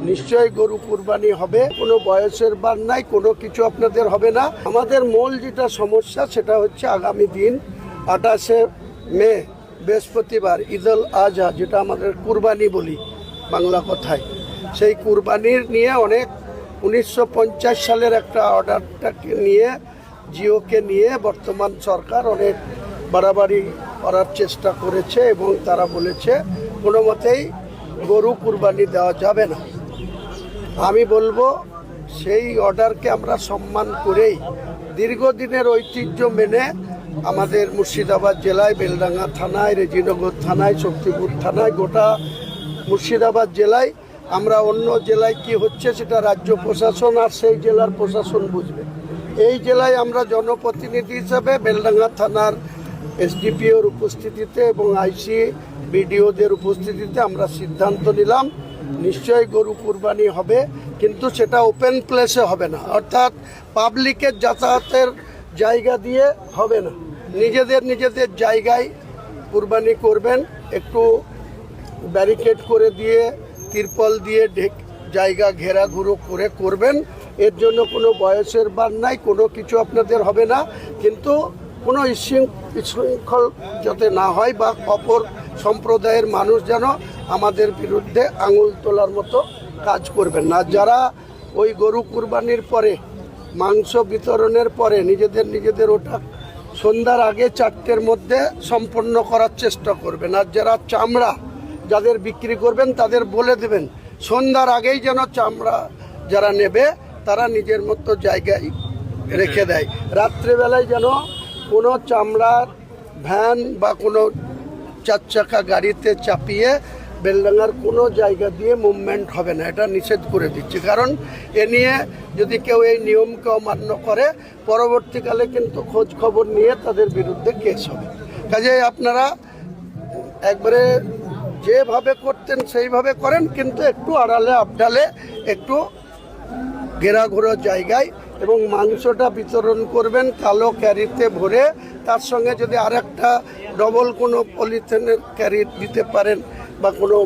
নিশ্চয়ই গরু কুরবানি হবে, কোনো বয়সের বার নাই, কোনো কিছু আপনাদের হবে না। আমাদের মূল যেটা সমস্যা সেটা হচ্ছে আগামী দিন 28শে মে বৃহস্পতিবার ঈদুল আজহা, যেটা আমাদের কুরবানি বলি বাংলা কথায়, সেই কুরবানির নিয়ে অনেক 1950 সালের একটা অর্ডারটাকে নিয়ে জিওকে নিয়ে বর্তমান সরকার অনেক বাড়াবাড়ি করার চেষ্টা করেছে এবং তারা বলেছে কোনো মতেই গরু কুরবানি দেওয়া যাবে না। আমি বলবো সেই অর্ডারকে আমরা সম্মান করেই দীর্ঘদিনের ঐতিহ্য মেনে আমাদের মুর্শিদাবাদ জেলায় বেলডাঙ্গা থানায়, রেজিনগর থানায়, শক্তিপুর থানায়, গোটা মুর্শিদাবাদ জেলায়, আমরা অন্য জেলায় কি হচ্ছে সেটা রাজ্য প্রশাসন আর সেই জেলার প্রশাসন বুঝবে। এই জেলায় আমরা জনপ্রতিনিধি হিসাবে বেলডাঙ্গা থানার এসডিপিওর উপস্থিতিতে এবং আইসি বিডিওদের উপস্থিতিতে আমরা সিদ্ধান্ত নিলাম নিশ্চয়ই গরু কুরবানি হবে, কিন্তু সেটা ওপেন প্লেসে হবে না, অর্থাৎ পাবলিকের যাতায়াতের জায়গা দিয়ে হবে না। নিজেদের জায়গায় কুরবানি করবেন, একটু ব্যারিকেড করে দিয়ে তিরপল দিয়ে জায়গা ঘেরাঘুরো করে করবেন। এর জন্য কোনো বয়সের বার নাই, কোনো কিছু আপনাদের হবে না, কিন্তু কোনো বিশৃঙ্খল যাতে না হয় বা অপর সম্প্রদায়ের মানুষ যেন আমাদের বিরুদ্ধে আঙুল তোলার মতো কাজ করবেন না। যারা ওই গরু কুরবানির পরে মাংস বিতরণের পরে নিজেদের ওটা সন্ধ্যার আগে 4টের মধ্যে সম্পন্ন করার চেষ্টা করবেন, আর যারা চামড়া যাদের বিক্রি করবেন তাদের বলে দেবেন সন্ধ্যার আগেই যেন চামড়া যারা নেবে তারা নিজের মতো জায়গায় রেখে দেয়। রাত্রেবেলায় যেন কোনো চামড়ার ভ্যান বা কোনো 4 চাকা গাড়িতে চাপিয়ে বেলডাঙ্গার কোনো জায়গা দিয়ে মুভমেন্ট হবে না, এটা নিষেধ করে দিচ্ছে। কারণ এ নিয়ে যদি কেউ এই নিয়মকে অমান্য করে পরবর্তীকালে কিন্তু খোঁজ খবর নিয়ে তাদের বিরুদ্ধে কেস হবে। কাজেই আপনারা একবারে যেভাবে করতেন সেইভাবে করেন, কিন্তু একটু আড়ালে আবডালে একটু ঘেরাঘোরো জায়গায়, এবং মাংসটা বিতরণ করবেন কালো ক্যারিতে ভরে, তার সঙ্গে যদি আরেকটা ডবল কোনো পলিথিনের ক্যারি দিতে পারেন বা কোনো